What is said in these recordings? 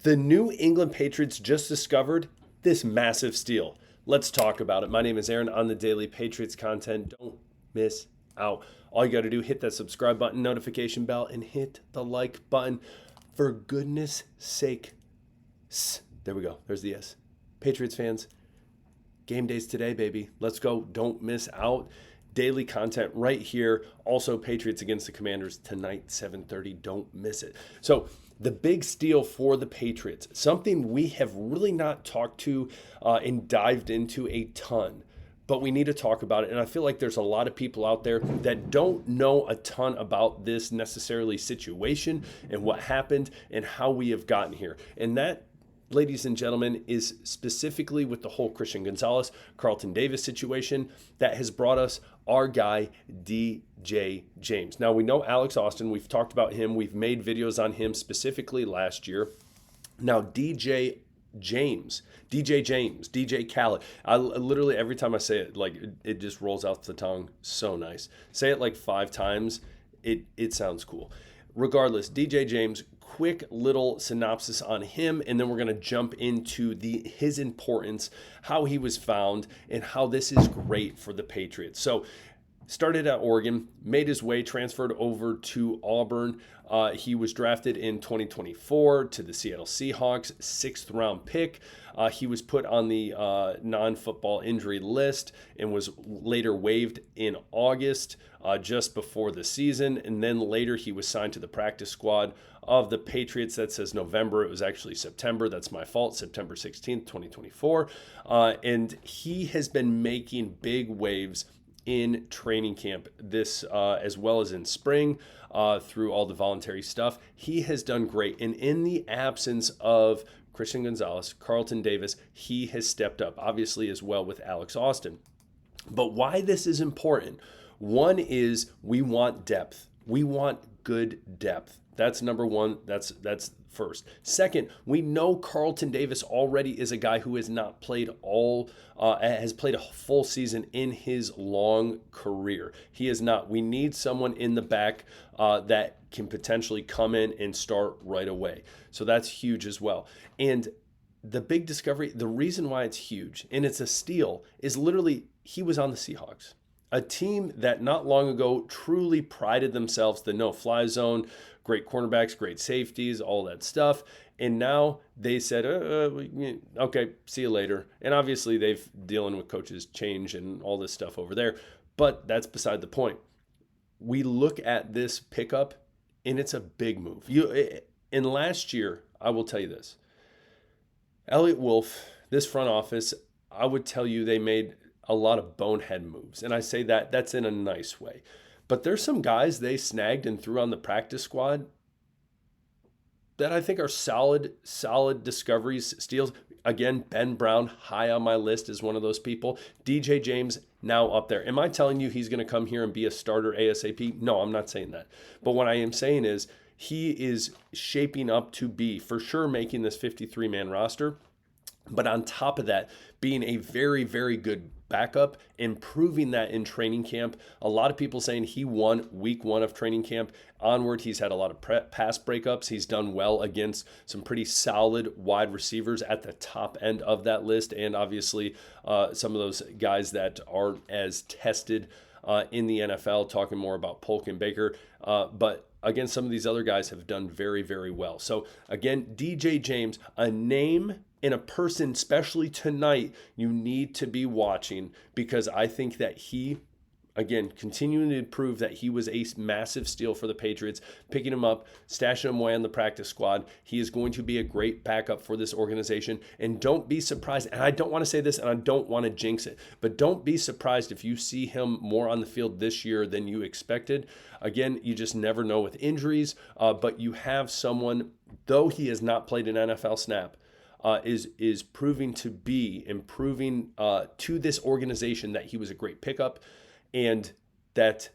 The New England Patriots just discovered this massive steal. Let's talk about it. My name is Aaron on the Daily Patriots content. Don't miss out. All you got to do, hit that subscribe button, notification bell, and hit the like button. For goodness sake. There we go. There's the S. Patriots fans, game days today, baby. Let's go. Don't miss out. Daily content right here. Also, Patriots against the Commanders tonight, 7:30. Don't miss it. So, the big steal for the Patriots, something we have really not talked to and dived into a ton, but we need to talk about it. And I feel like there's a lot of people out there that don't know a ton about this necessarily situation and what happened and how we have gotten here. And that, ladies and gentlemen, is specifically with the whole Christian Gonzalez, Carlton Davis situation that has brought us our guy, DJ James. Now, we know Alex Austin. We've talked about him. We've made videos on him specifically last year. Now, DJ James, DJ Khaled. I literally, every time I say it, like it just rolls off the tongue. So nice. Say it like 5 times. It sounds cool. Regardless, DJ James, quick little synopsis on him, and then we're going to jump into his importance, how he was found, and how this is great for the Patriots. So, started at Oregon, made his way, transferred over to Auburn. He was drafted in 2024 to the Seattle Seahawks, 6th round pick. He was put on the non-football injury list and was later waived in August, just before the season. And then later he was signed to the practice squad of the Patriots. That says November. It was actually September. That's my fault. September 16th, 2024. And he has been making big waves in training camp, this as well as in spring, through all the voluntary stuff. He has done great. And in the absence of Christian Gonzalez, Carlton Davis, he has stepped up, obviously, as well with Alex Austin. But why this is important, one is we want depth. We want good depth. That's number one. That's first. Second, we know Carlton Davis already is a guy who has not played has played a full season in his long career. He is not. We need someone in the back that can potentially come in and start right away. So that's huge as well. And the big discovery, the reason why it's huge and it's a steal is literally he was on the Seahawks, a team that not long ago truly prided themselves, the no-fly zone, great cornerbacks, great safeties, all that stuff. And now they said, okay, see you later. And obviously they've dealing with coaches change and all this stuff over there. But that's beside the point. We look at this pickup, and it's a big move. In last year, I will tell you this. Elliott Wolf, this front office, I would tell you they made a lot of bonehead moves. And I say that's in a nice way. But there's some guys they snagged and threw on the practice squad that I think are solid discoveries, steals. Again, Ben Brown, high on my list as one of those people. DJ James, now up there. Am I telling you he's going to come here and be a starter ASAP? No, I'm not saying that. But what I am saying is he is shaping up to be, for sure, making this 53-man roster. But on top of that, being a very, very good backup, improving that in training camp. A lot of people saying he won week 1 of training camp. Onward, he's had a lot of pass breakups. He's done well against some pretty solid wide receivers at the top end of that list. And obviously, some of those guys that aren't as tested in the NFL, talking more about Polk and Baker. But again, some of these other guys have done very, very well. So again, DJ James, a name and a person, especially tonight, you need to be watching, because I think that he, again, continuing to prove that he was a massive steal for the Patriots, picking him up, stashing him away on the practice squad. He is going to be a great backup for this organization. And don't be surprised, and I don't want to say this and I don't want to jinx it, but don't be surprised if you see him more on the field this year than you expected. Again, you just never know with injuries, but you have someone, though he has not played an NFL snap, is proving to be improving to this organization that he was a great pickup and that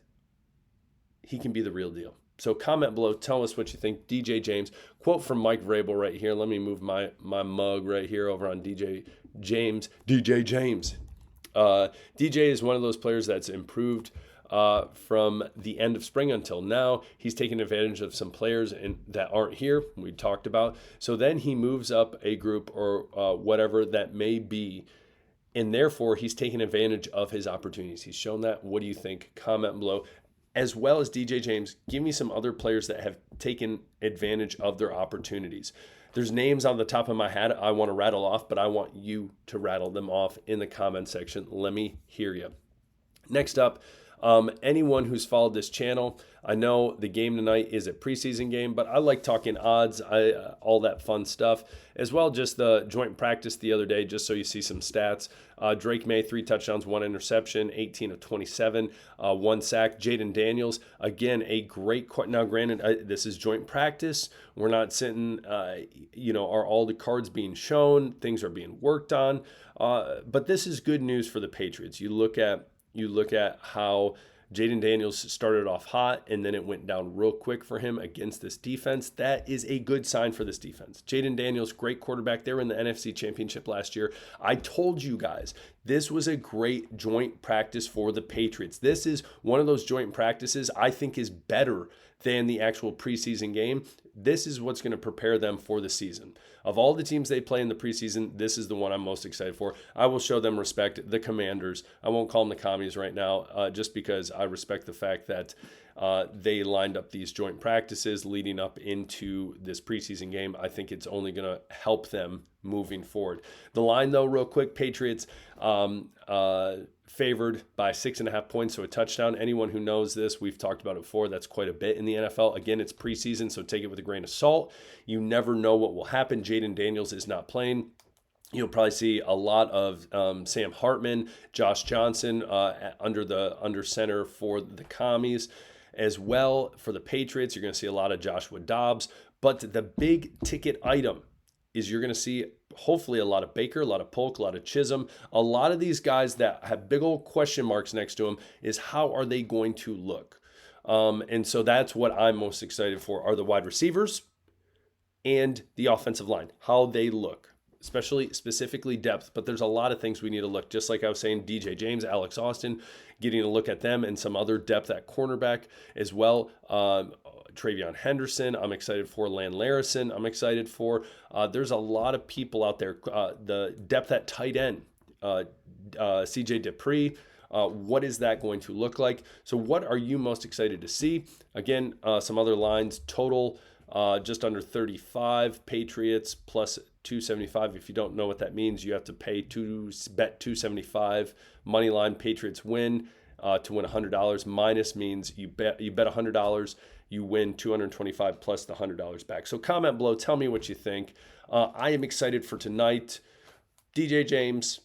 he can be the real deal. So comment below, tell us what you think. DJ James, quote from Mike Vrabel right here. Let me move my mug right here over on DJ James. DJ James. DJ is one of those players that's improved from the end of spring until now. He's taken advantage of some players that aren't here, we talked about. So then he moves up a group or whatever that may be, and therefore he's taken advantage of his opportunities. He's shown that. What do you think? Comment below. As well as DJ James, give me some other players that have taken advantage of their opportunities. There's names on the top of my head I want to rattle off, but I want you to rattle them off in the comment section. Let me hear you. Next up, anyone who's followed this channel, I know the game tonight is a preseason game, but I like talking odds, all that fun stuff, as well just the joint practice the other day, just so you see some stats. Drake May, 3 touchdowns, 1 interception, 18 of 27, 1 sack. Jaden Daniels, again, a great, now granted, this is joint practice. We're not sitting, are all the cards being shown, things are being worked on, but this is good news for the Patriots. You look at how Jaden Daniels started off hot and then it went down real quick for him against this defense. That is a good sign for this defense. Jaden Daniels, great quarterback. They were in the NFC Championship last year. I told you guys, this was a great joint practice for the Patriots. This is one of those joint practices I think is better than the actual preseason game. This is what's going to prepare them for the season. Of all the teams they play in the preseason, this is the one I'm most excited for. I will show them respect. The Commanders, I won't call them the Commies right now, just because I respect the fact that they lined up these joint practices leading up into this preseason game. I think it's only going to help them moving forward. The line, though, real quick, Patriots favored by 6.5 points, so a touchdown. Anyone who knows this, we've talked about it before, that's quite a bit in the NFL. Again, it's preseason, so take it with a grain of salt. You never know what will happen. Jaden Daniels is not playing. You'll probably see a lot of Sam Hartman, Josh Johnson under center for the Commies. As well, for the Patriots, you're going to see a lot of Joshua Dobbs. But the big ticket item is you're going to see hopefully a lot of Baker, a lot of Polk, a lot of Chisholm. A lot of these guys that have big old question marks next to them is how are they going to look? And so that's what I'm most excited for, are the wide receivers and the offensive line, how they look. Specifically depth, but there's a lot of things we need to look. Just like I was saying, DJ James, Alex Austin, getting a look at them and some other depth at cornerback as well. Travion Henderson, I'm excited for. Lan Larison, I'm excited for. There's a lot of people out there. The depth at tight end, CJ Dupree. What is that going to look like? So what are you most excited to see? Again, some other lines. Total just under 35. Patriots plus 275. If you don't know what that means, you have to bet 275. Money line, Patriots win to win $100. Minus means you bet $100, you win $225 plus the $100 back. So comment below, tell me what you think. I am excited for tonight. DJ James,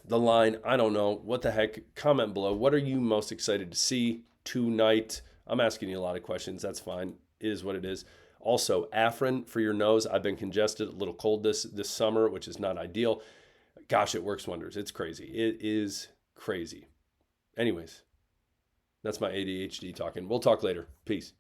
the line, I don't know. What the heck? Comment below. What are you most excited to see tonight? I'm asking you a lot of questions. That's fine. It is what it is. Also, Afrin for your nose. I've been congested, a little cold this summer, which is not ideal. Gosh, it works wonders. It's crazy. It is crazy. Anyways, that's my ADHD talking. We'll talk later. Peace.